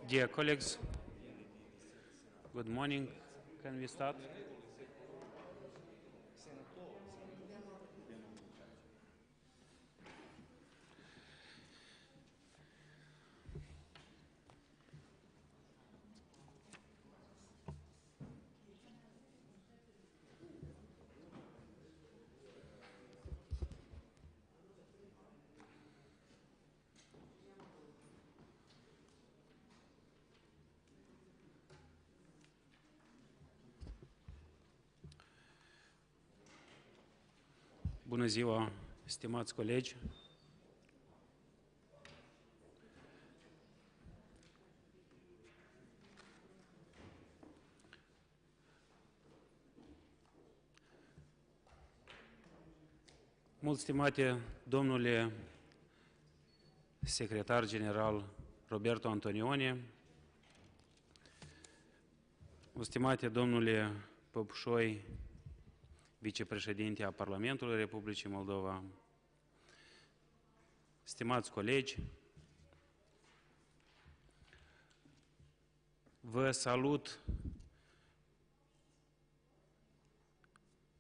Dear colleagues, good morning. Can we start? Bună ziua, stimați colegi! Mult stimate domnule secretar general Roberto Antonioni, stimate domnule Păpușoi, vicepreședinte a Parlamentului Republicii Moldova, stimați colegi, vă salut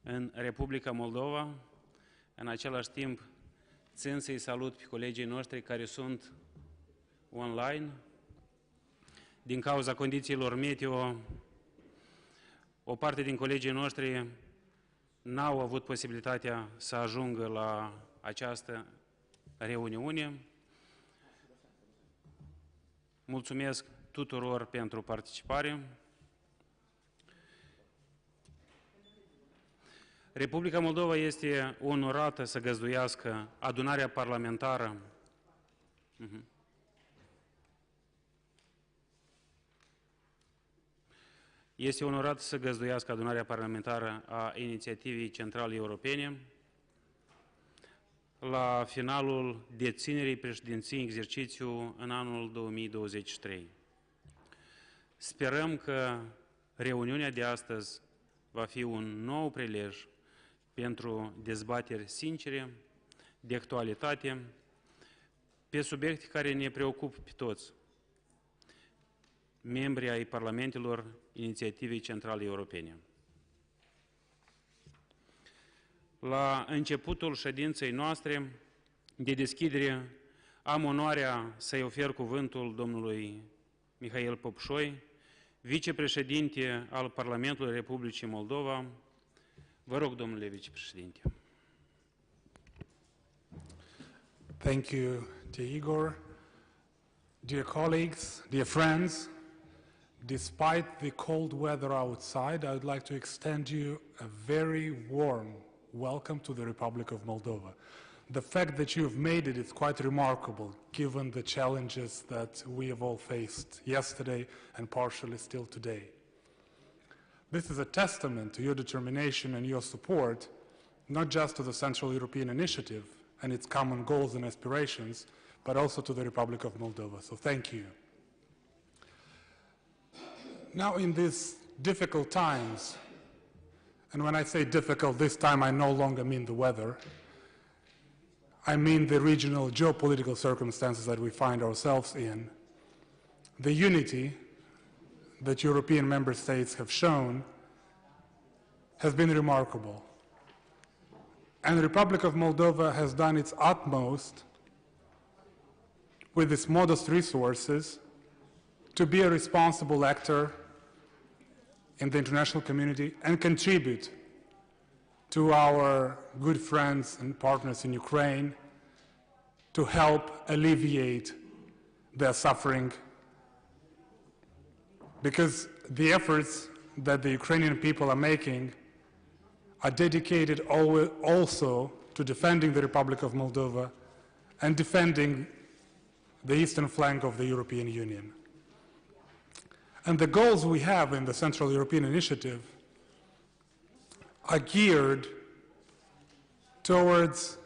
în Republica Moldova, în același timp țin să-i salut pe colegii noștri care sunt online. Din cauza condițiilor meteo, o parte din colegii noștri n-au avut posibilitatea să ajungă la această reuniune. Mulțumesc tuturor pentru participare. Republica Moldova este onorată să găzduiască adunarea parlamentară Este onorat să găzduiască adunarea parlamentară a Inițiativei Centrale Europene la finalul deținerii președinției în exercițiu în anul 2023. Sperăm că reuniunea de astăzi va fi un nou prilej pentru dezbateri sincere, de actualitate, pe subiecte care ne preocupă pe toți, membrii ai Parlamentelor Inițiativei Centrale Europene. La începutul ședinței noastre de deschidere am onoarea să-i ofer cuvântul domnului Mihail Păpușoi, vicepreședinte al Parlamentului Republicii Moldova. Vă rog, domnule vicepreședinte. Thank you, dear Igor. Dear colleagues, dear friends, despite the cold weather outside, I would like to extend you a very warm welcome to the Republic of Moldova. The fact that you have made it is quite remarkable, given the challenges that we have all faced yesterday and partially still today. This is a testament to your determination and your support, not just to the Central European Initiative and its common goals and aspirations, but also to the Republic of Moldova. So thank you. Now, in these difficult times, and when I say difficult this time, I no longer mean the weather, I mean the regional geopolitical circumstances that we find ourselves in, the unity that European member states have shown has been remarkable. And the Republic of Moldova has done its utmost with its modest resources to be a responsible actor in the international community and contribute to our good friends and partners in Ukraine to help alleviate their suffering, because the efforts that the Ukrainian people are making are dedicated also to defending the Republic of Moldova and defending the eastern flank of the European Union. And the goals we have in the Central European Initiative are geared towards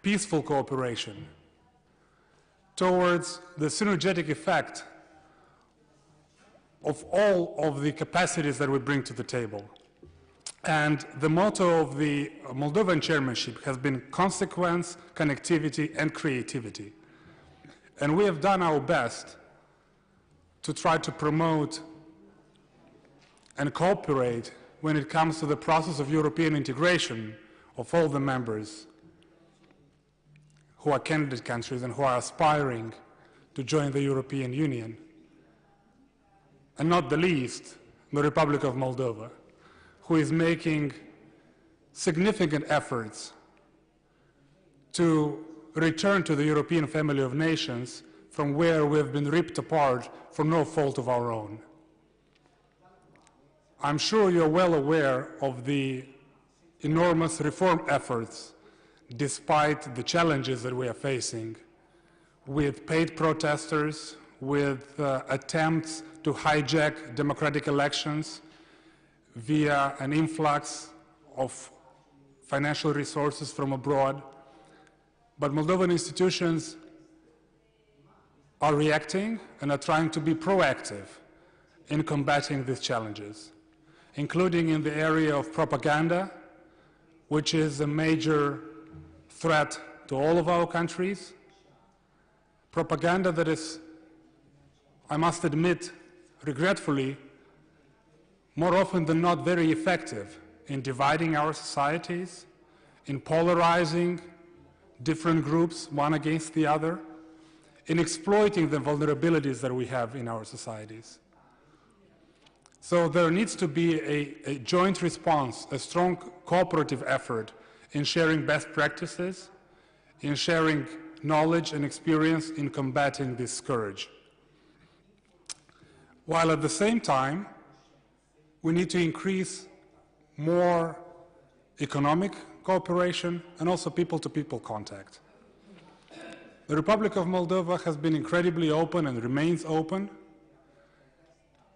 peaceful cooperation, towards the synergetic effect of all of the capacities that we bring to the table. And the motto of the Moldovan chairmanship has been consequence, connectivity, and creativity. And we have done our best to try to promote and cooperate when it comes to the process of European integration of all the members who are candidate countries and who are aspiring to join the European Union, and not the least, the Republic of Moldova, who is making significant efforts to return to the European family of nations from where we have been ripped apart for no fault of our own. I'm sure you're well aware of the enormous reform efforts despite the challenges that we are facing with paid protesters, with attempts to hijack democratic elections via an influx of financial resources from abroad. But Moldovan institutions are reacting and are trying to be proactive in combating these challenges, including in the area of propaganda, which is a major threat to all of our countries. Propaganda that is, I must admit, regretfully, more often than not very effective in dividing our societies, in polarizing different groups one against the other, in exploiting the vulnerabilities that we have in our societies. So there needs to be a joint response, a strong cooperative effort in sharing best practices, in sharing knowledge and experience in combating this scourge. While at the same time, we need to increase more economic cooperation and also people-to-people contact. The Republic of Moldova has been incredibly open and remains open,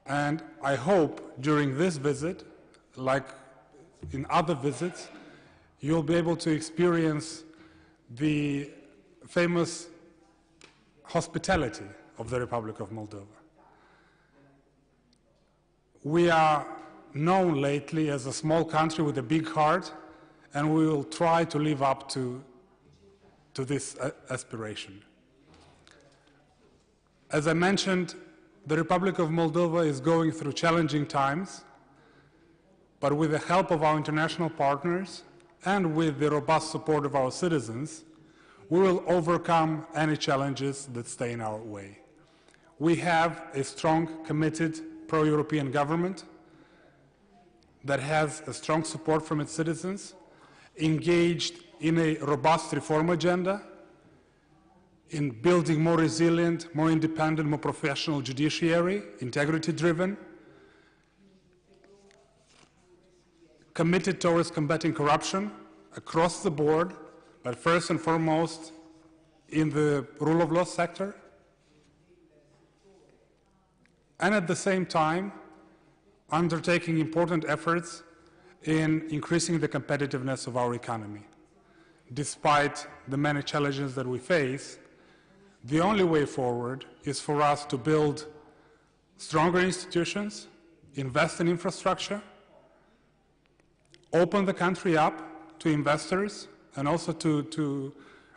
and I hope during this visit, like in other visits, you'll be able to experience the famous hospitality of the Republic of Moldova. We are known lately as a small country with a big heart, and we will try to live up to this aspiration. As I mentioned, the Republic of Moldova is going through challenging times, but with the help of our international partners and with the robust support of our citizens, we will overcome any challenges that stay in our way. We have a strong, committed, pro-European government that has a strong support from its citizens, engaged in a robust reform agenda, in building more resilient, more independent, more professional judiciary, integrity-driven, committed towards combating corruption across the board, but first and foremost in the rule of law sector, and at the same time undertaking important efforts in increasing the competitiveness of our economy. Despite the many challenges that we face, the only way forward is for us to build stronger institutions, invest in infrastructure, open the country up to investors and also to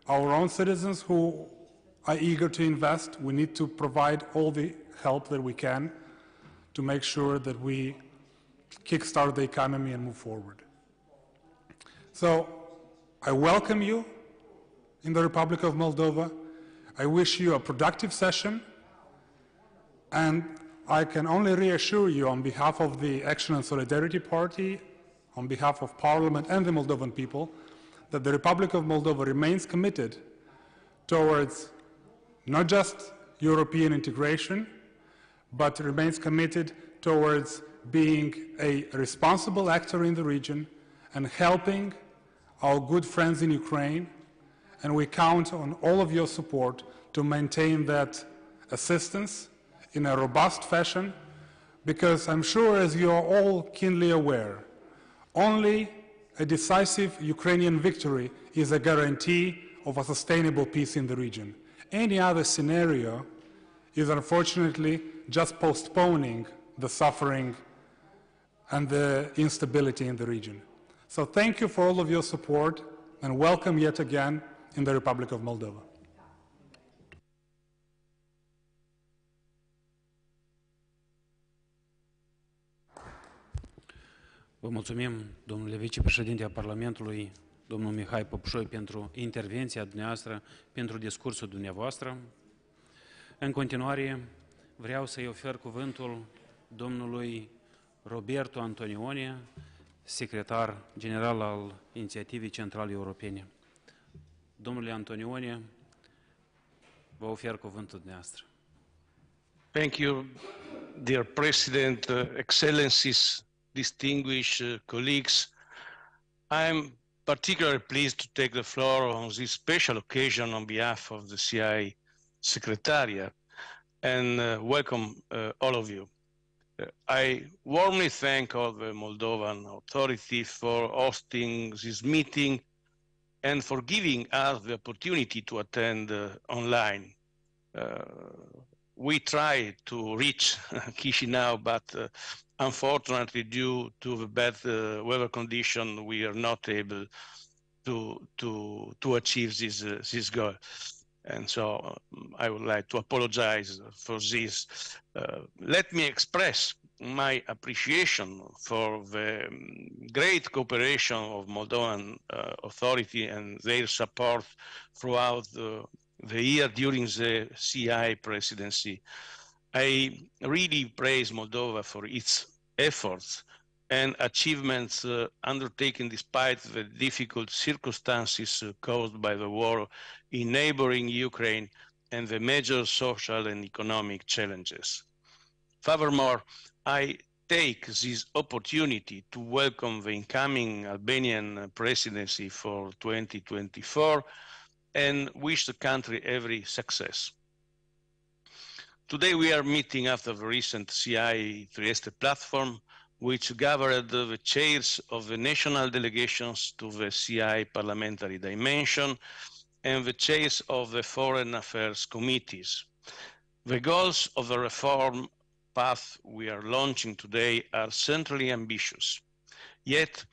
our own citizens who are eager to invest. We need to provide all the help that we can to make sure that we kickstart the economy and move forward. So I welcome you in the Republic of Moldova. I wish you a productive session, and I can only reassure you on behalf of the Action and Solidarity Party, on behalf of Parliament and the Moldovan people, that the Republic of Moldova remains committed towards not just European integration, but remains committed towards being a responsible actor in the region and helping our good friends in Ukraine, and we count on all of your support to maintain that assistance in a robust fashion, because I'm sure, as you are all keenly aware, only a decisive Ukrainian victory is a guarantee of a sustainable peace in the region. Any other scenario is unfortunately just postponing the suffering and the instability in the region. So thank you for all of your support, and welcome yet again in the Republic of Moldova. Vă mulțumim, domnule vicepreședinte al Parlamentului, domnul Mihai Popușoi, pentru intervenția dumneavoastră, pentru discursul dumneavoastră. În continuare, vreau să-i ofer cuvântul domnului Roberto Antonioni, secretar general al Inițiativei Centrale Europene. Domnule Antonioni, vă ofer cuvântul dumneavoastră. Thank you, dear President, Excellencies, distinguished colleagues. I'm particularly pleased to take the floor on this special occasion on behalf of the CI Secretariat and welcome all of you. I warmly thank all the Moldovan authorities for hosting this meeting and for giving us the opportunity to attend online. We try to reach Chișinău, but unfortunately, due to the bad weather condition, we are not able to achieve this goal. And so I would like to apologize for this. Let me express my appreciation for the great cooperation of Moldovan authority and their support throughout the year during the CI presidency. I really praise Moldova for its efforts and achievements undertaken despite the difficult circumstances caused by the war in neighboring Ukraine and the major social and economic challenges. Furthermore, I take this opportunity to welcome the incoming Albanian presidency for 2024 and wish the country every success. Today we are meeting after the recent CI Trieste platform, which gathered the chairs of the national delegations to the CI parliamentary dimension and the chairs of the foreign affairs committees. The goals of the reform path we are launching today are centrally ambitious. Yet,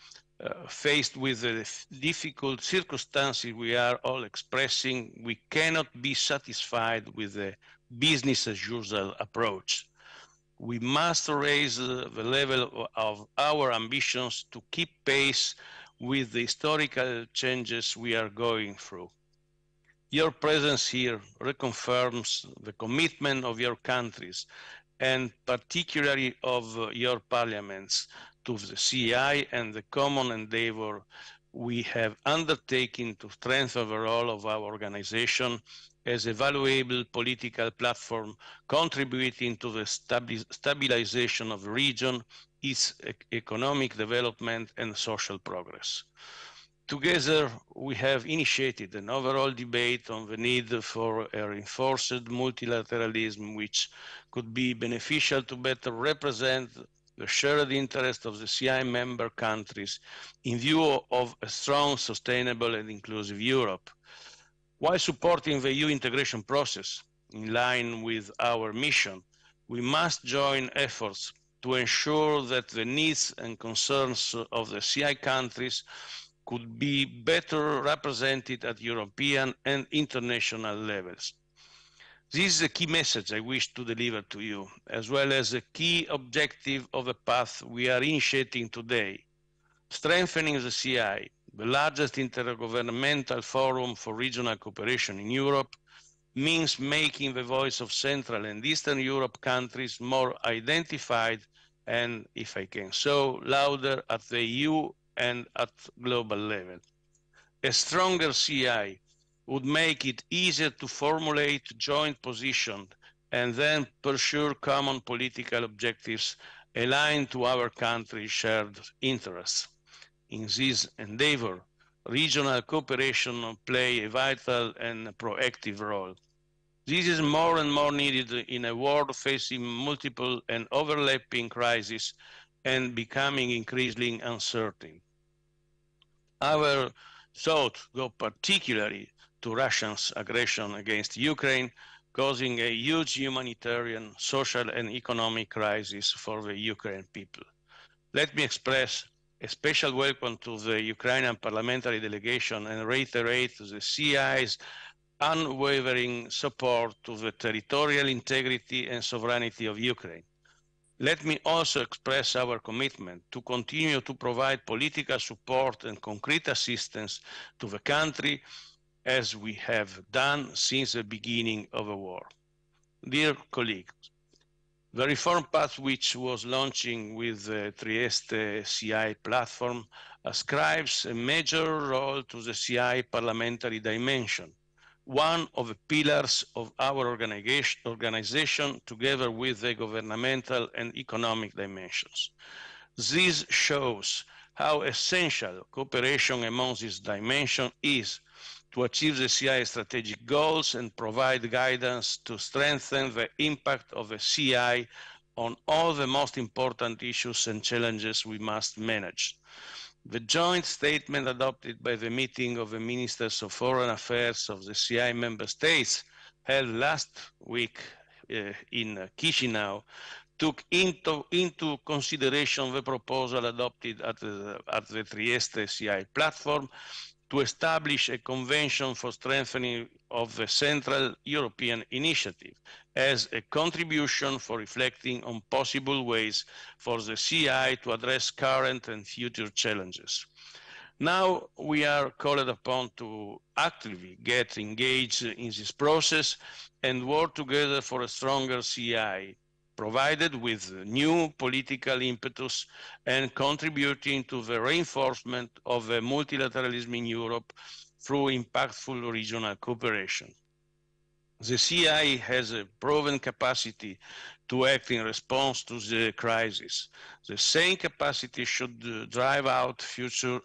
faced with the difficult circumstances we are all expressing, we cannot be satisfied with the business as usual approach. We must raise the level of our ambitions to keep pace with the historical changes we are going through. Your presence here reconfirms the commitment of your countries and particularly of your parliaments to the CI and the common endeavor we have undertaken to strengthen the role of our organization as a valuable political platform contributing to the stabilization of the region, its economic development and social progress. Together, we have initiated an overall debate on the need for a reinforced multilateralism which could be beneficial to better represent the shared interest of the CI member countries in view of a strong, sustainable and inclusive Europe. While supporting the EU integration process in line with our mission, we must join efforts to ensure that the needs and concerns of the CI countries could be better represented at European and international levels. This is a key message I wish to deliver to you, as well as a key objective of the path we are initiating today. Strengthening the CI, the largest intergovernmental forum for regional cooperation in Europe, means making the voice of Central and Eastern Europe countries more identified and, if I can so, louder at the EU and at global level. A stronger CI would make it easier to formulate joint positions and then pursue common political objectives aligned to our country's shared interests. In this endeavor, regional cooperation will play a vital and proactive role. This is more and more needed in a world facing multiple and overlapping crises and becoming increasingly uncertain. Our thoughts go particularly to Russia's aggression against Ukraine, causing a huge humanitarian, social and economic crisis for the Ukrainian people. Let me express a special welcome to the Ukrainian parliamentary delegation and reiterate the CI's unwavering support to the territorial integrity and sovereignty of Ukraine. Let me also express our commitment to continue to provide political support and concrete assistance to the country as we have done since the beginning of the war. Dear colleagues, the reform path which was launching with the Trieste CI platform ascribes a major role to the CI parliamentary dimension, one of the pillars of our organization together with the governmental and economic dimensions. This shows how essential cooperation among these dimensions is to achieve the CI strategic goals and provide guidance to strengthen the impact of the CI on all the most important issues and challenges we must manage. The joint statement adopted by the meeting of the Ministers of Foreign Affairs of the CI member states held last week in Chisinau took into consideration the proposal adopted at the Trieste CI platform to establish a convention for strengthening of the Central European Initiative as a contribution for reflecting on possible ways for the CI to address current and future challenges. Now we are called upon to actively get engaged in this process and work together for a stronger CI, provided with new political impetus and contributing to the reinforcement of multilateralism in Europe through impactful regional cooperation. The CI has a proven capacity to act in response to the crisis. The same capacity should drive out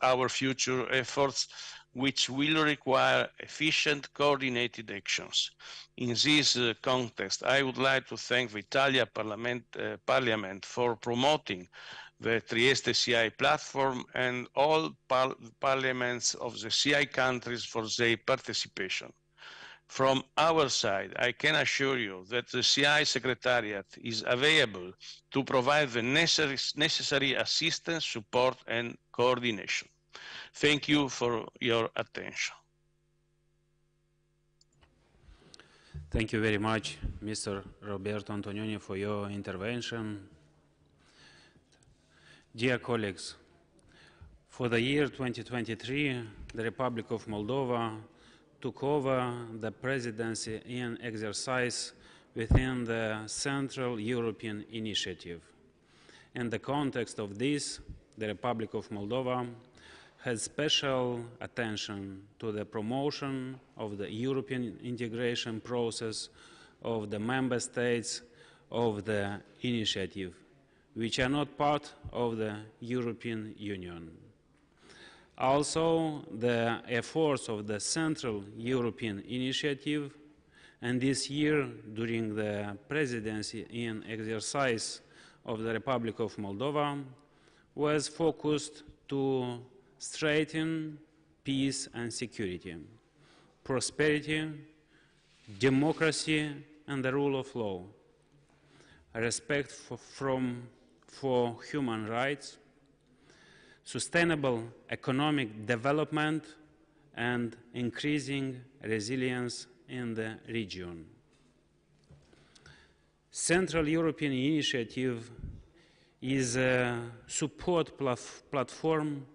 our future efforts, which will require efficient, coordinated actions. In this context, I would like to thank the Italian Parliament for promoting the Trieste CI platform and all parliaments of the CI countries for their participation. From our side, I can assure you that the CI Secretariat is available to provide the necessary assistance, support, and coordination. Thank you for your attention. Thank you very much, Mr. Roberto Antonioni, for your intervention. Dear colleagues, for the year 2023, the Republic of Moldova took over the presidency in exercise within the Central European Initiative. In the context of this, the Republic of Moldova has special attention to the promotion of the European integration process of the member states of the initiative, which are not part of the European Union. Also, the efforts of the Central European Initiative, and this year, during the presidency in exercise of the Republic of Moldova, was focused to strengthen peace and security, prosperity, democracy, and the rule of law, respect for human rights, sustainable economic development, and increasing resilience in the region. Central European Initiative is a support platform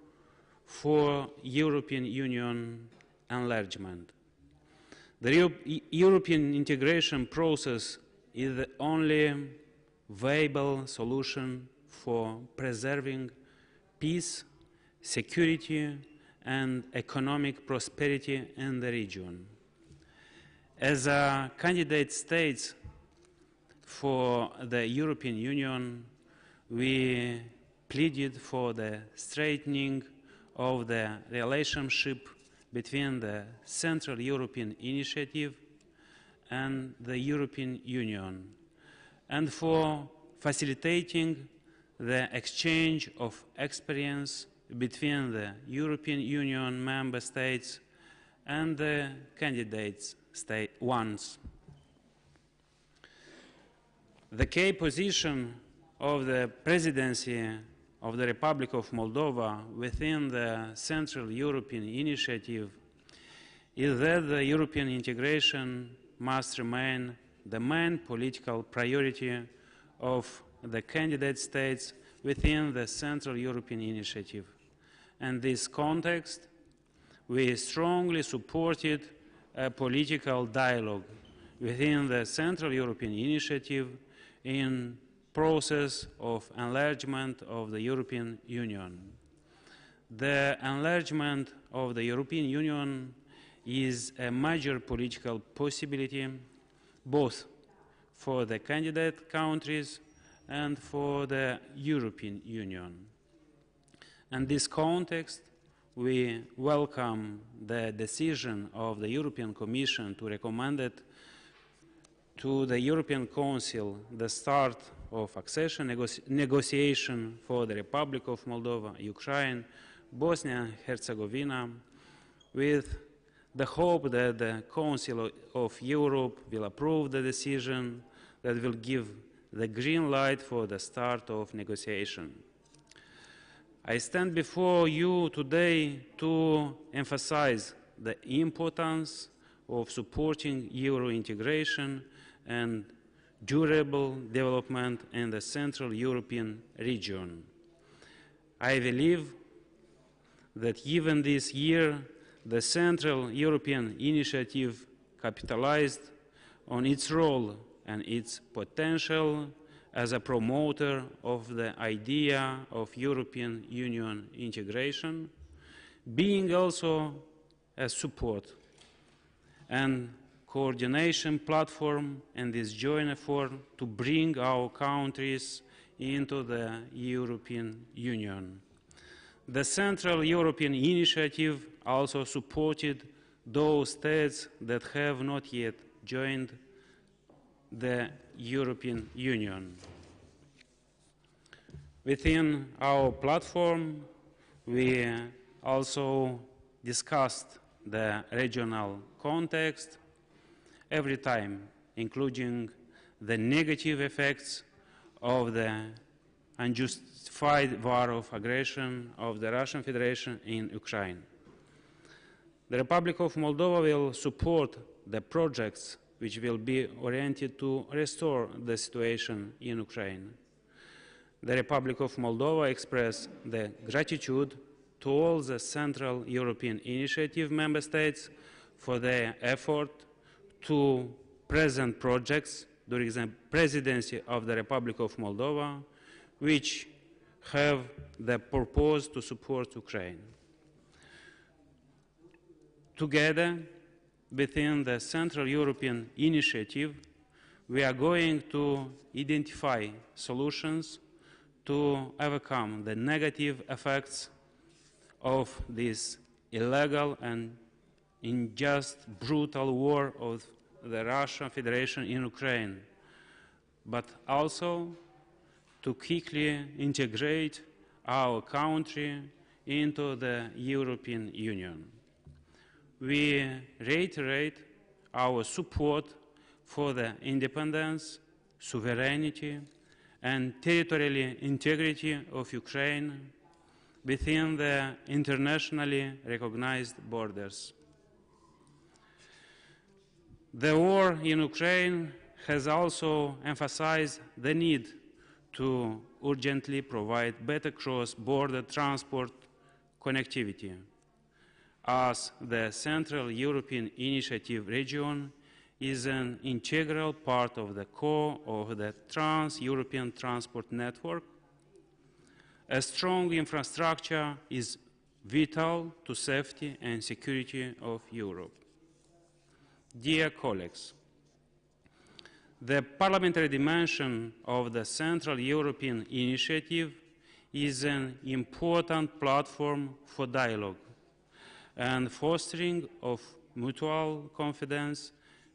for European Union enlargement. The European integration process is the only viable solution for preserving peace, security, and economic prosperity in the region. As a candidate state for the European Union, we pleaded for the strengthening of the relationship between the Central European Initiative and the European Union, and for facilitating the exchange of experience between the European Union member states and the candidate ones. The key position of the presidency of the Republic of Moldova within the Central European Initiative is that the European integration must remain the main political priority of the candidate states within the Central European Initiative. In this context, we strongly supported a political dialogue within the Central European Initiative in process of enlargement of the European Union. The enlargement of the European Union is a major political possibility both for the candidate countries and for the European Union. In this context, we welcome the decision of the European Commission to recommend it to the European Council the start of accession negotiation for the Republic of Moldova, Ukraine, Bosnia and Herzegovina, with the hope that the Council of Europe will approve the decision that will give the green light for the start of negotiation. I stand before you today to emphasize the importance of supporting Euro integration and durable development in the Central European region. I believe that even this year, the Central European Initiative capitalized on its role and its potential as a promoter of the idea of European Union integration, being also a support and coordination platform in this joint effort to bring our countries into the European Union. The Central European Initiative also supported those states that have not yet joined the European Union. Within our platform, we also discussed the regional context every time, including the negative effects of the unjustified war of aggression of the Russian Federation in Ukraine. The Republic of Moldova will support the projects which will be oriented to restore the situation in Ukraine. The Republic of Moldova expressed the gratitude to all the Central European Initiative member states for their effort to present projects during the presidency of the Republic of Moldova, which have the purpose to support Ukraine. Together, within the Central European Initiative, we are going to identify solutions to overcome the negative effects of this illegal and unjust, brutal war of the Russian Federation in Ukraine, but also to quickly integrate our country into the European Union. We reiterate our support for the independence, sovereignty, and territorial integrity of Ukraine within the internationally recognized borders. The war in Ukraine has also emphasized the need to urgently provide better cross-border transport connectivity, as the Central European Initiative region is an integral part of the core of the Trans-European Transport Network. A strong infrastructure is vital to safety and security of Europe. Dear colleagues, the parliamentary dimension of the Central European Initiative is an important platform for dialogue and fostering of mutual confidence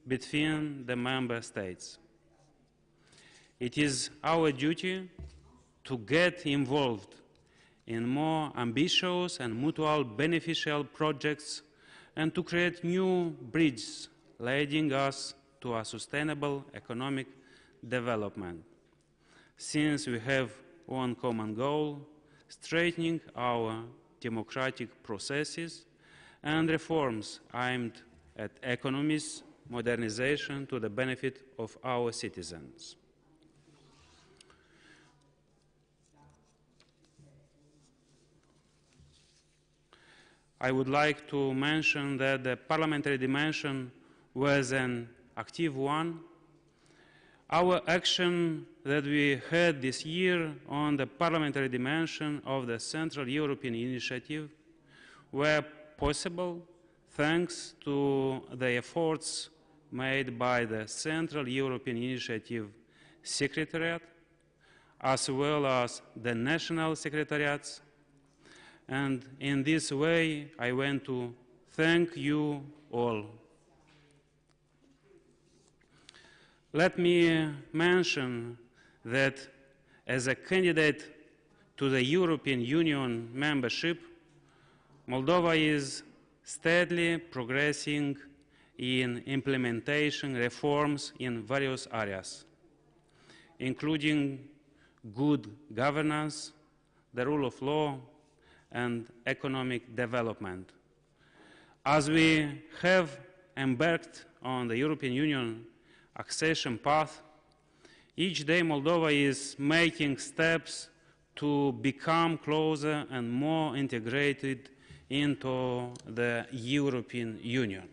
between the member states. It is our duty to get involved in more ambitious and mutual beneficial projects and to create new bridges leading us to a sustainable economic development, since we have one common goal: strengthening our democratic processes and reforms aimed at economy's modernization to the benefit of our citizens. I would like to mention that the parliamentary dimension was an active one. Our action that we had this year on the parliamentary dimension of the Central European Initiative were possible thanks to the efforts made by the Central European Initiative Secretariat, as well as the national secretariats. And in this way, I want to thank you all. Let me mention that as a candidate to the European Union membership, Moldova is steadily progressing in implementation reforms in various areas, including good governance, the rule of law, and economic development. As we have embarked on the European Union accession path, each day Moldova is making steps to become closer and more integrated into the European Union.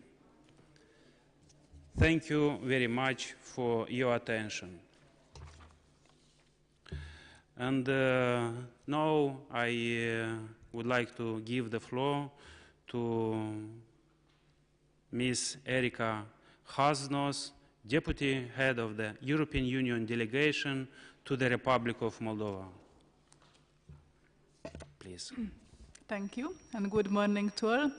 Thank you very much for your attention. And now I would like to give the floor to Ms. Erika Hasnos, Deputy Head of the European Union Delegation to the Republic of Moldova. Please. Thank you, and good morning to all.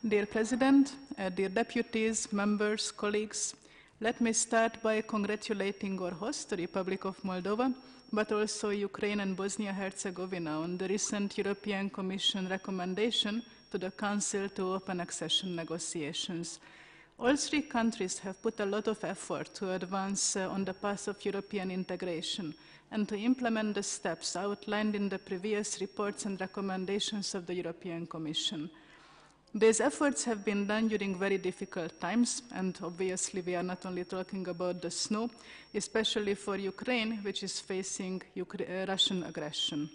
Dear President, dear deputies, members, colleagues, let me start by congratulating our host, the Republic of Moldova, but also Ukraine and Bosnia-Herzegovina on the recent European Commission recommendation to the Council to open accession negotiations. All three countries have put a lot of effort to advance on the path of European integration and to implement the steps outlined in the previous reports and recommendations of the European Commission. These efforts have been done during very difficult times, and obviously we are not only talking about the snow, especially for Ukraine, which is facing Russian aggression.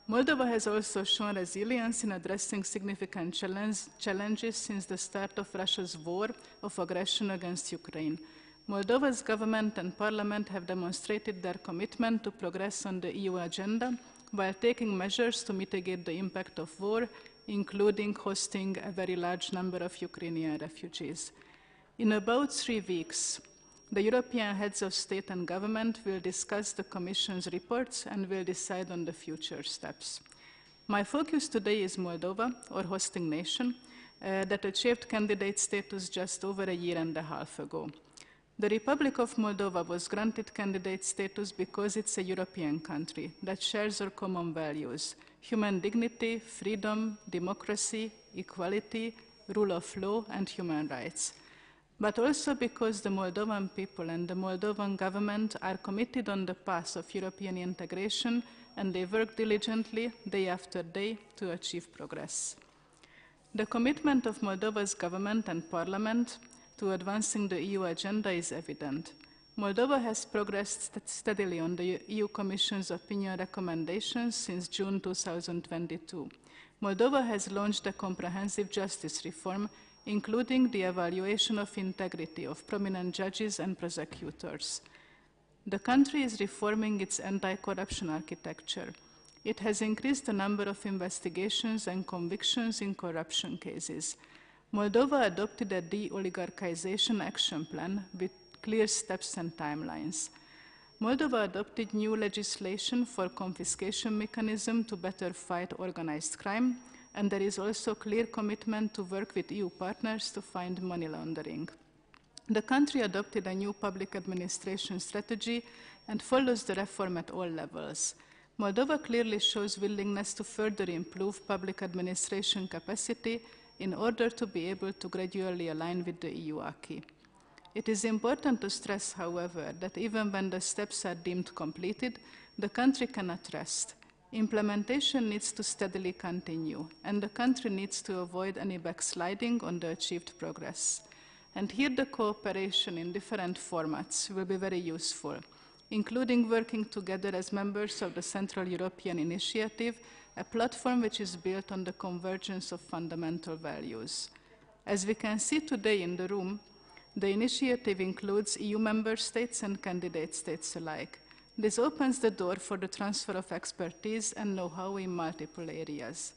Moldova has also shown resilience in addressing significant challenges since the start of Russia's war of aggression against Ukraine. Moldova's government and parliament have demonstrated their commitment to progress on the EU agenda while taking measures to mitigate the impact of war, including hosting a very large number of Ukrainian refugees. In about 3 weeks, the European heads of state and government will discuss the Commission's reports and will decide on the future steps. My focus today is Moldova, our hosting nation, that achieved candidate status just over a year and a half ago. The Republic of Moldova was granted candidate status because it's a European country that shares our common values: human dignity, freedom, democracy, equality, rule of law, and human rights. But also because the Moldovan people and the Moldovan government are committed on the path of European integration, and they work diligently, day after day, to achieve progress. The commitment of Moldova's government and parliament to advancing the EU agenda is evident. Moldova has progressed steadily on the EU Commission's opinion recommendations since June 2022. Moldova has launched a comprehensive justice reform, including the evaluation of integrity of prominent judges and prosecutors. The country is reforming its anti-corruption architecture. It has increased the number of investigations and convictions in corruption cases. Moldova adopted a de-oligarchization action plan with clear steps and timelines. Moldova adopted new legislation for confiscation mechanism to better fight organized crime, and there is also clear commitment to work with EU partners to find money laundering. The country adopted a new public administration strategy and follows the reform at all levels. Moldova clearly shows willingness to further improve public administration capacity in order to be able to gradually align with the EU acquis. It is important to stress, however, that even when the steps are deemed completed, the country cannot rest. Implementation needs to steadily continue, and the country needs to avoid any backsliding on the achieved progress. And here the cooperation in different formats will be very useful, including working together as members of the Central European Initiative a platform which is built on the convergence of fundamental values. As we can see today in the room, the initiative includes EU member states and candidate states alike. This opens the door for the transfer of expertise and know-how in multiple areas.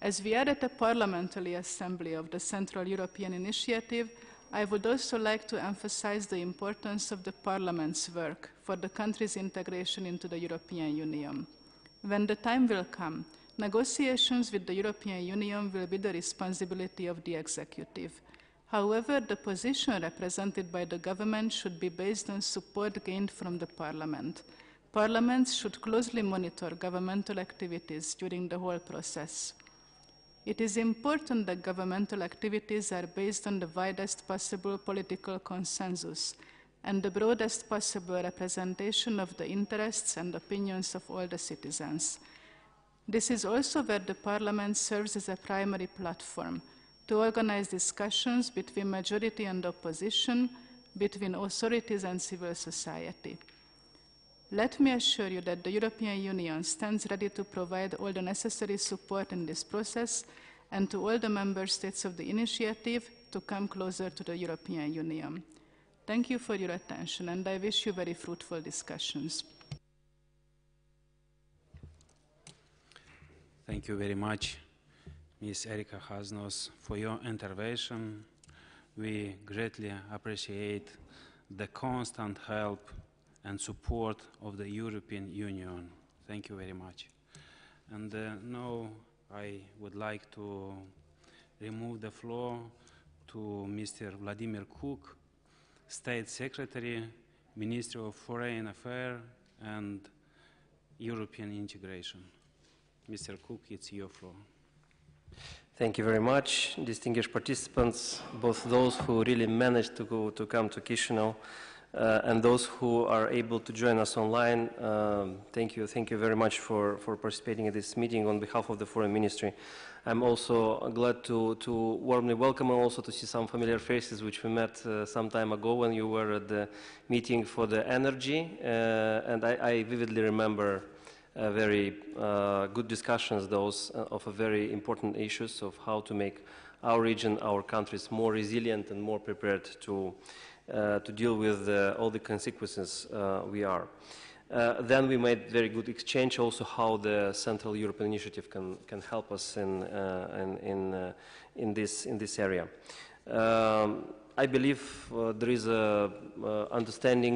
As we are at the Parliamentary Assembly of the Central European Initiative, I would also like to emphasize the importance of the Parliament's work for the country's integration into the European Union. When the time will come, negotiations with the European Union will be the responsibility of the executive. However, the position represented by the government should be based on support gained from the Parliament. Parliaments should closely monitor governmental activities during the whole process. It is important that governmental activities are based on the widest possible political consensus and the broadest possible representation of the interests and opinions of all the citizens. This is also where the Parliament serves as a primary platform to organize discussions between majority and opposition, between authorities and civil society. Let me assure you that the European Union stands ready to provide all the necessary support in this process and to all the member states of the initiative to come closer to the European Union. Thank you for your attention, and I wish you very fruitful discussions. Thank you very much, Ms. Erika Hasnos, for your intervention. We greatly appreciate the constant help and support of the European Union. Thank you very much. And now I would like to remove the floor to Mr. Vladimir Cook, State Secretary, Ministry of Foreign Affairs and European Integration. Mr. Cook, it's your floor. Thank you very much, distinguished participants, both those who really managed to come to Chisinau and those who are able to join us online. Thank you very much for participating in this meeting on behalf of the Foreign Ministry. I'm also glad to warmly welcome and also to see some familiar faces which we met some time ago when you were at the meeting for the energy, and I vividly remember very good discussions, those of a very important issues of how to make our region, our countries more resilient and more prepared to deal with all the consequences we are. Then we made very good exchange also how the Central European Initiative can help us in this area. I believe there is a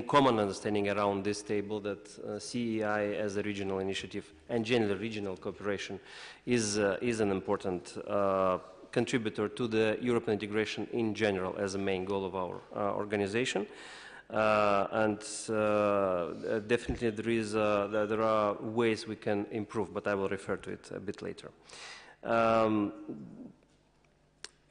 common understanding around this table that CEI as a regional initiative and generally regional cooperation is an important contributor to the European integration in general as a main goal of our organization. Definitely there are ways we can improve, but I will refer to it a bit later.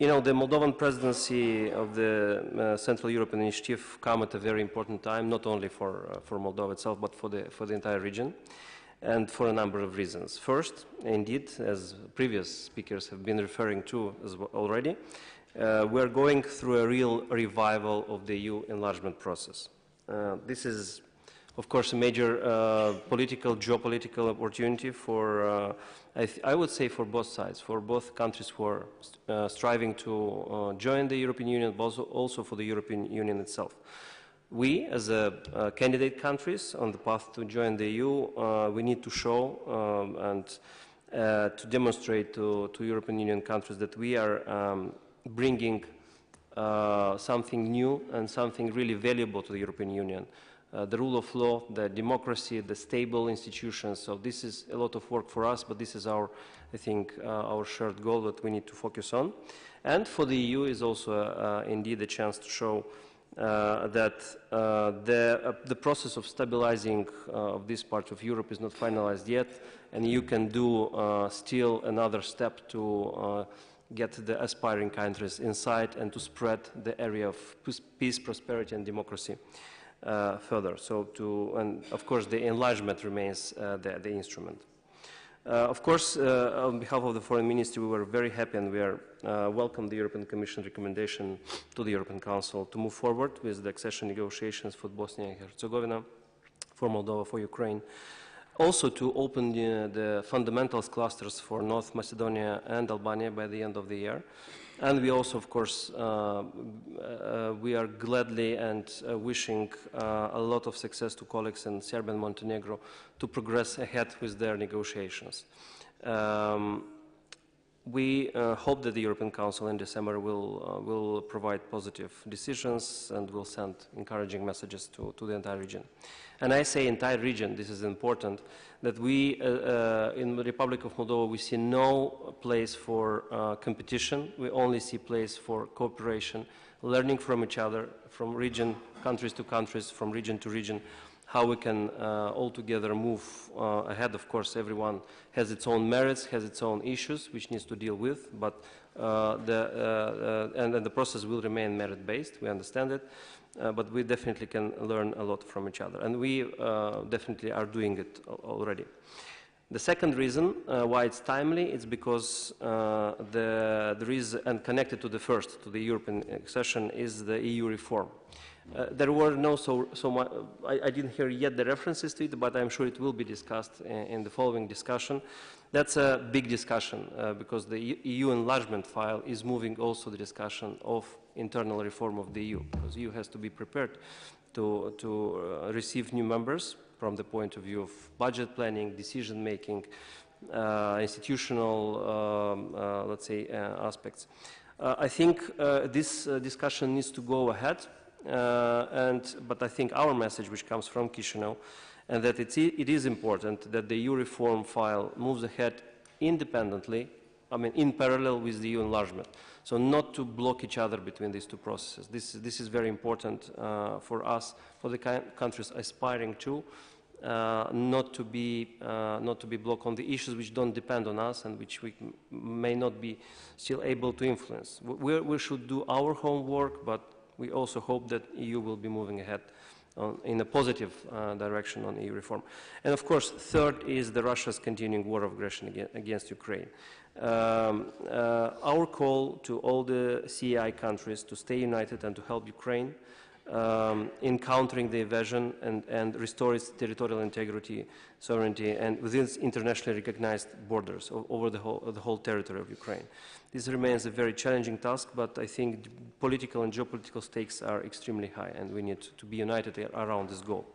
You know, the Moldovan presidency of the Central European Initiative come at a very important time, not only for Moldova itself, but for the entire region, and for a number of reasons. First, indeed, as previous speakers have been referring to as well already, we are going through a real revival of the EU enlargement process. This is, of course, a major geopolitical opportunity for, I would say, for both sides, for both countries who are striving to join the European Union, but also for the European Union itself. We, as candidate countries on the path to join the EU, we need to show and to demonstrate to European Union countries that we are bringing something new and something really valuable to the European Union. The rule of law, the democracy, the stable institutions. So this is a lot of work for us, but this is I think, our shared goal that we need to focus on. And for the EU is also indeed a chance to show that the process of stabilizing of this part of Europe is not finalized yet, and you can do still another step to get the aspiring countries inside and to spread the area of peace, prosperity, and democracy further. And of course, the enlargement remains the instrument. Of course, on behalf of the Foreign Ministry, we were very happy and we welcome the European Commission recommendation to the European Council to move forward with the accession negotiations for Bosnia and Herzegovina, for Moldova, for Ukraine. Also to open the fundamentals clusters for North Macedonia and Albania by the end of the year. And we also, of course, we are gladly and wishing a lot of success to colleagues in Serbia and Montenegro to progress ahead with their negotiations. We hope that the European Council in December will provide positive decisions and will send encouraging messages to the entire region. And I say entire region, this is important, that we, in the Republic of Moldova, we see no place for competition. We only see place for cooperation, learning from each other, from region, countries to countries, from region to region, how we can all together move ahead. Of course, everyone has its own merits, has its own issues, which needs to deal with, but the process will remain merit-based, we understand it. But we definitely can learn a lot from each other, and we definitely are doing it already. The second reason why it's timely is because there is, and connected to the first, to the European accession, is the EU reform. There were no so much, I didn't hear yet the references to it, but I'm sure it will be discussed in the following discussion. That's a big discussion because the EU enlargement file is moving also the discussion of internal reform of the EU, because the EU has to be prepared to receive new members from the point of view of budget planning, decision making, institutional, let's say, aspects. I think this discussion needs to go ahead, but I think our message, which comes from Chisinau, and that it is important that the EU reform file moves ahead independently, I mean in parallel with the EU enlargement. So not to block each other between these two processes. This is very important for us, for the countries aspiring to, not to be blocked on the issues which don't depend on us and which we may not be still able to influence. We should do our homework, but we also hope that EU will be moving ahead in a positive direction on EU reform. And of course, third is Russia's continuing war of aggression against Ukraine. Our call to all the CEI countries to stay united and to help Ukraine in countering the invasion and restore its territorial integrity, sovereignty, and within its internationally recognized borders over the whole territory of Ukraine. This remains a very challenging task, but I think political and geopolitical stakes are extremely high, and we need to be united around this goal.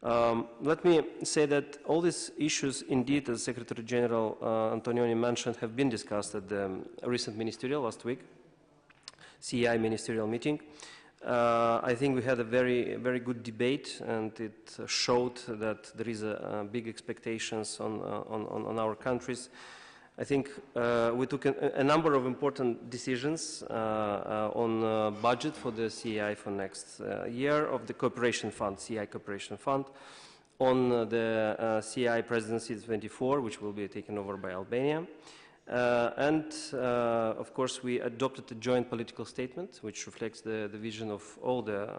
Let me say that all these issues, indeed, as Secretary General Antonioni mentioned, have been discussed at the recent ministerial last week, CEI ministerial meeting. I think we had a very good debate, and it showed that there is big expectations on our countries. I think we took a number of important decisions on budget for the CEI for next year, of the cooperation fund, CEI cooperation fund, on the CEI presidency 24, which will be taken over by Albania. Of course, we adopted a joint political statement, which reflects the vision of all the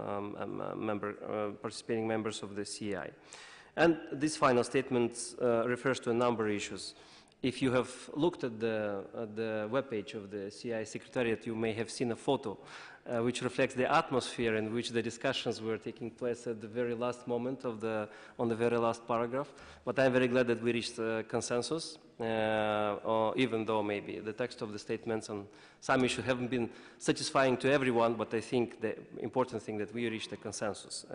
participating members of the CEI. And this final statement refers to a number of issues. If you have looked at the webpage of the CEI Secretariat, you may have seen a photo which reflects the atmosphere in which the discussions were taking place at the very last moment of on the very last paragraph. But I'm very glad that we reached a consensus, even though maybe the text of the statements on some issues haven't been satisfying to everyone, but I think the important thing that we reached a consensus,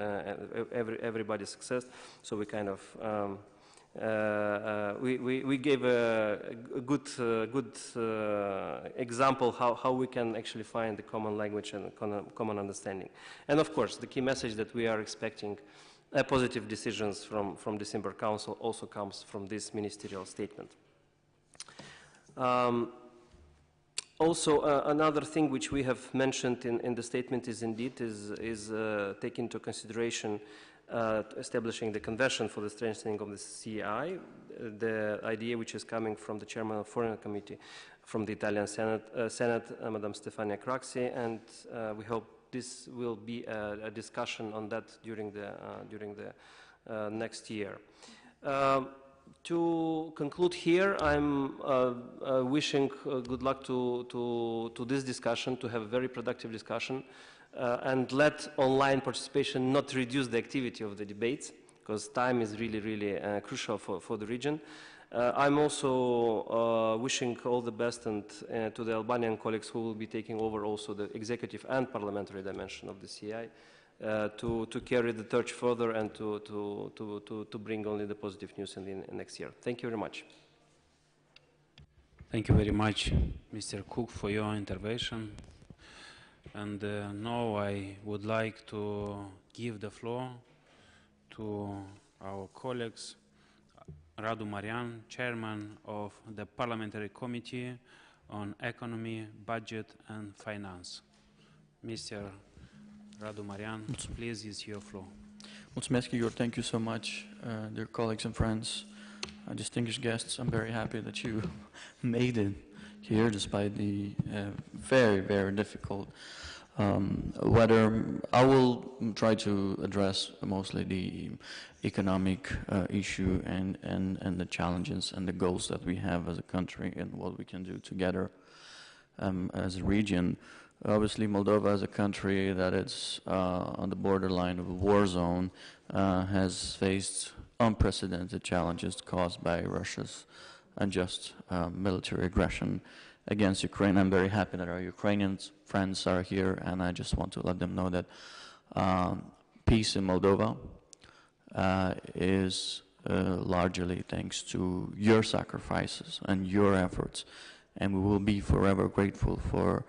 everybody's success, so we kind of we gave a good example how we can actually find the common language and common understanding. And of course, the key message that we are expecting positive decisions from December Council also comes from this ministerial statement. Also, another thing which we have mentioned in the statement is indeed take into consideration establishing the convention for the strengthening of the CEI, the idea which is coming from the chairman of Foreign Committee from the Italian Senate, Madame Stefania Craxi, and we hope this will be a discussion on that during the next year. To conclude here, I'm wishing good luck to this discussion, to have a very productive discussion, and let online participation not reduce the activity of the debates. because time is really, really crucial for the region. I'm also wishing all the best and to the Albanian colleagues who will be taking over also the executive and parliamentary dimension of the CI to carry the torch further and to bring only the positive news in the next year. Thank you very much. Thank you very much, Mr. Cook, for your intervention. And now I would like to give the floor to our colleagues, Radu Marian, Chairman of the Parliamentary Committee on Economy, Budget and Finance. Mr. Radu Marian, please, it's your floor. Mulțumesc, Igor. Thank you so much, dear colleagues and friends, distinguished guests. I'm very happy that you made it here despite the very, very difficult weather. I will try to address mostly the economic issue and the challenges and the goals that we have as a country and what we can do together as a region. Obviously, Moldova as a country that is on the borderline of a war zone has faced unprecedented challenges caused by Russia's unjust military aggression against Ukraine. I'm very happy that our Ukrainian friends are here, and I just want to let them know that peace in Moldova is largely thanks to your sacrifices and your efforts, and we will be forever grateful for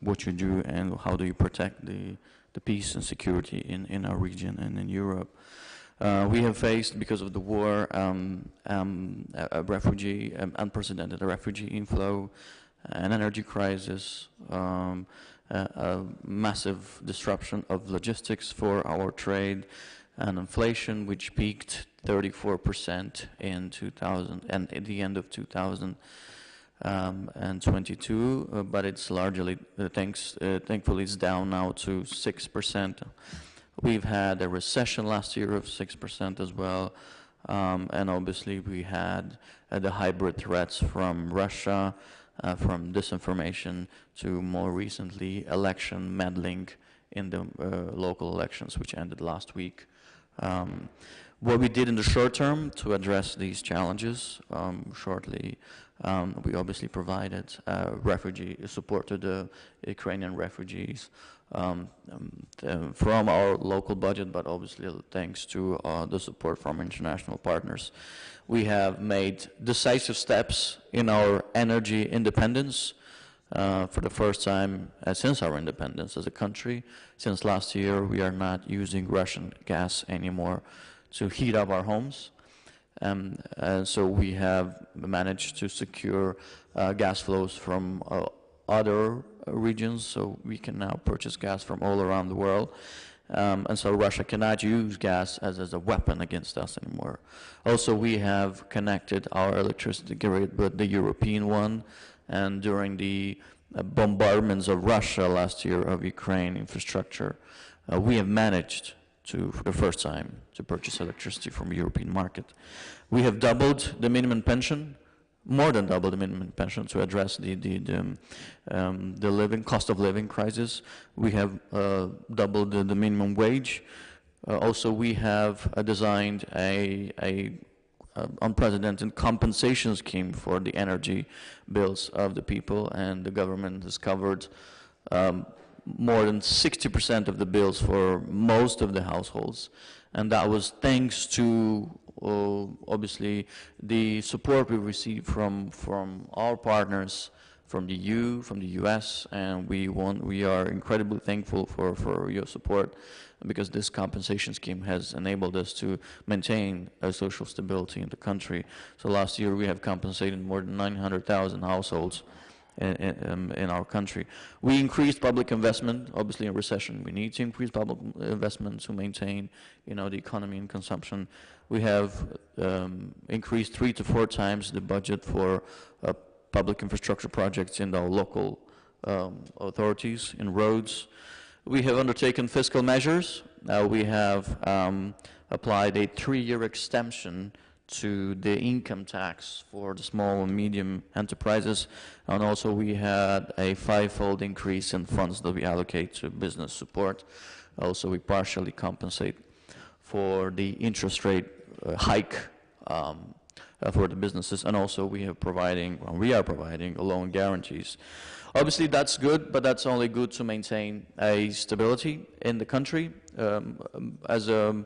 what you do and how do you protect the peace and security in our region and in Europe. We have faced, because of the war, a refugee, unprecedented refugee inflow, an energy crisis, a massive disruption of logistics for our trade, and inflation which peaked 34% in 2000 and at the end of 2022, but it's largely thankfully it's down now to 6%. We've had a recession last year of 6% as well, and obviously we had the hybrid threats from Russia, from disinformation to more recently election meddling in the local elections which ended last week. What we did in the short term to address these challenges shortly, we obviously provided refugee support to the Ukrainian refugees from our local budget, but obviously thanks to the support from international partners. We have made decisive steps in our energy independence for the first time since our independence as a country. Since last year, we are not using Russian gas anymore to heat up our homes. And so we have managed to secure gas flows from other regions, so we can now purchase gas from all around the world. And so Russia cannot use gas as a weapon against us anymore. Also, we have connected our electricity grid with the European one, and during the bombardments of Russia last year of Ukraine infrastructure, we have managed to, for the first time, to purchase electricity from the European market. We have doubled the minimum pension, more than double the minimum pension to address the cost of living crisis. We have doubled the minimum wage. Also, we have designed a unprecedented compensation scheme for the energy bills of the people, and the government has covered more than 60% of the bills for most of the households, and that was thanks to obviously the support we received from our partners, from the EU, from the US, and we are incredibly thankful for your support, because this compensation scheme has enabled us to maintain a social stability in the country. So last year we have compensated more than 900,000 households in our country. We increased public investment. Obviously, in recession, we need to increase public investment to maintain, the economy and consumption. We have increased 3 to 4 times the budget for public infrastructure projects in our local authorities, in roads. We have undertaken fiscal measures. We have applied a 3-year extension to the income tax for the small and medium enterprises, and also we had a 5-fold increase in funds that we allocate to business support. Also, we partially compensate for the interest rate hike for the businesses, and also we are providing loan guarantees. Obviously, that's good, but that's only good to maintain a stability in the country. As a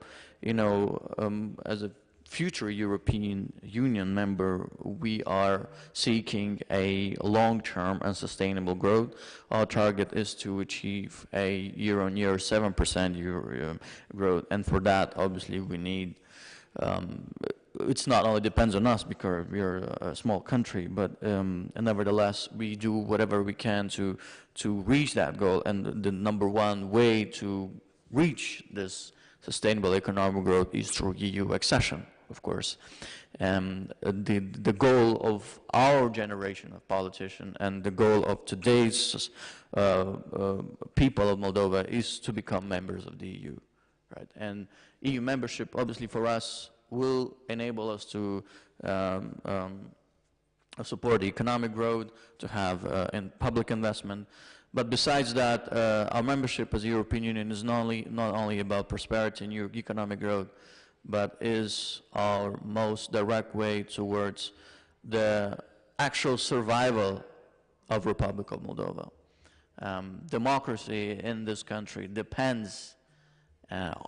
future European Union member, we are seeking a long-term and sustainable growth. Our target is to achieve a year-on-year 7% growth, and for that, obviously, we need. It's not only depends on us because we are a small country, but nevertheless, we do whatever we can to reach that goal. And the number one way to reach this sustainable economic growth is through EU accession, of course. The goal of our generation of politicians and the goal of today's people of Moldova is to become members of the EU, right? And EU membership, obviously, for us, will enable us to support economic growth, to have public investment. But besides that, our membership as the European Union is not only about prosperity and economic growth, but is our most direct way towards the actual survival of Republic of Moldova. Democracy in this country depends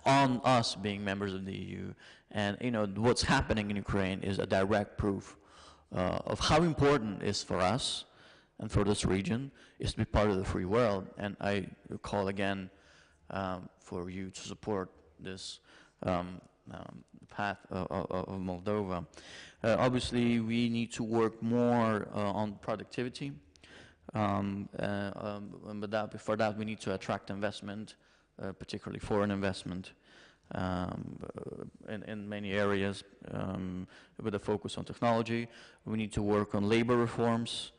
on us being members of the EU, and what's happening in Ukraine is a direct proof of how important it is for us and for this region is to be part of the free world. And I call again for you to support this path of Moldova. Obviously, we need to work more on productivity, but for that we need to attract investment. Particularly foreign investment in many areas with a focus on technology. We need to work on labor reforms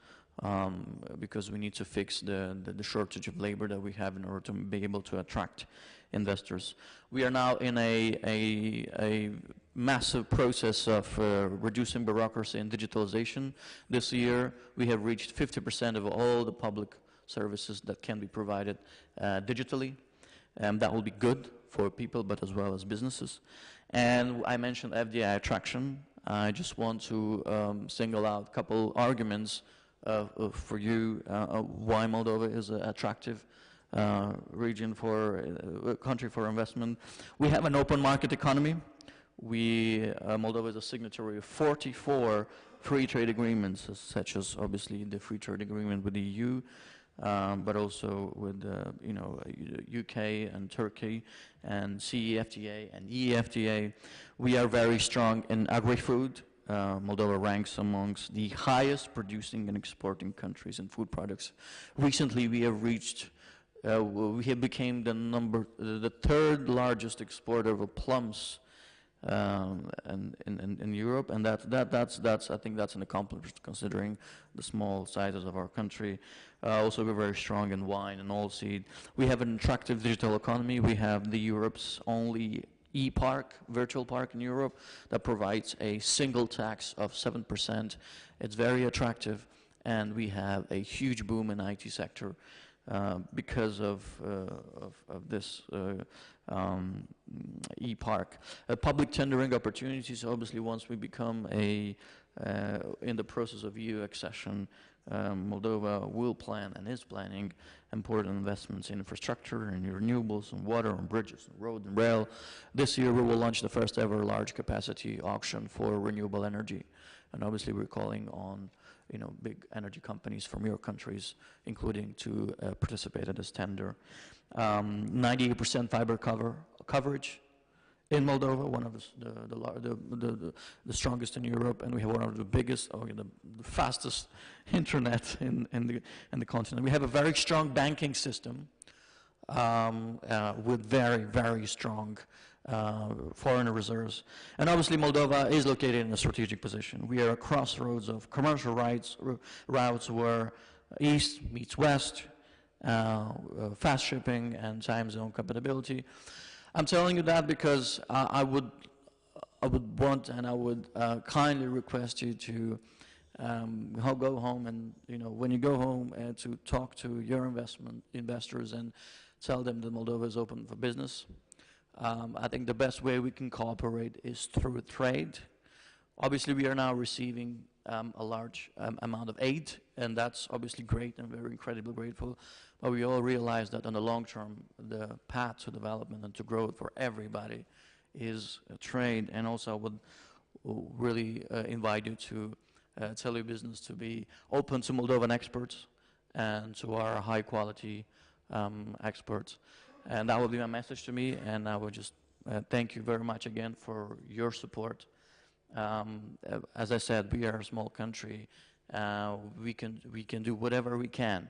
because we need to fix the shortage of labor that we have in order to be able to attract investors. We are now in a massive process of reducing bureaucracy and digitalization. This year we have reached 50% of all the public services that can be provided digitally. That will be good for people, but as well as businesses. And I mentioned FDI attraction. I just want to single out a couple arguments for you why Moldova is an attractive region country for investment. We have an open market economy. Moldova is a signatory of 44 free trade agreements, such as obviously the free trade agreement with the EU. But also with UK and Turkey and CEFTA and EFTA. We are very strong in agri-food. Moldova ranks amongst the highest producing and exporting countries in food products. Recently, we have become the third largest exporter of plums in Europe, and that's I think that's an accomplishment considering the small sizes of our country. Also, we're very strong in wine and oilseed. We have an attractive digital economy. We have Europe's only e-park, virtual park in Europe that provides a single tax of 7%. It's very attractive, and we have a huge boom in IT sector because of this e-park. Public tendering opportunities, obviously, once we become in the process of EU accession, Moldova will plan and is planning important investments in infrastructure and renewables and water and bridges and road and rail. This year we will launch the first ever large capacity auction for renewable energy, and obviously we're calling on big energy companies from your countries, including to participate in this tender. 98% fiber coverage in Moldova, one of the strongest in Europe, and we have one of the biggest, the fastest internet in the continent. We have a very strong banking system with very, very strong foreign reserves. And obviously Moldova is located in a strategic position. We are a crossroads of commercial routes where east meets west, fast shipping and time zone compatibility. I'm telling you that because I would want and I would kindly request you to go home and when you go home to talk to your investors and tell them that Moldova is open for business. I think the best way we can cooperate is through trade. Obviously, we are now receiving a large amount of aid, and that's obviously great and we're incredibly grateful. But we all realize that on the long term, the path to development and to growth for everybody is trade. And also I would really invite you to tell your business to be open to Moldovan experts and to our high quality experts. And that will be my message to me, and I would just thank you very much again for your support. As I said, we are a small country. We can do whatever we can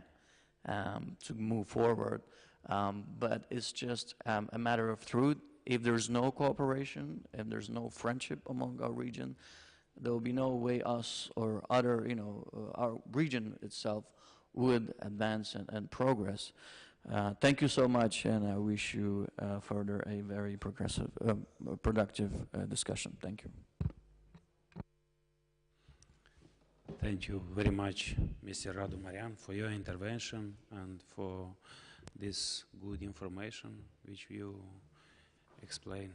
to move forward, but it's just a matter of truth. If there's no cooperation, if there's no friendship among our region, there will be no way us or other, our region itself would advance and progress. Thank you so much, and I wish you further a very productive discussion. Thank you. Thank you very much, Mr. Radu Marian, for your intervention and for this good information which you explained.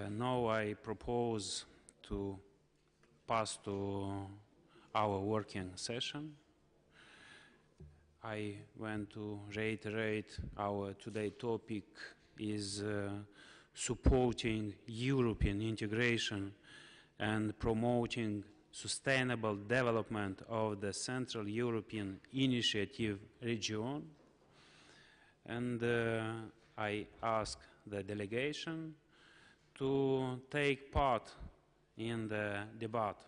Now I propose to pass to our working session. I want to reiterate our today's topic is supporting European integration and promoting sustainable development of the Central European Initiative region. And I ask the delegation to take part in the debate.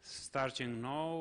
Starting now,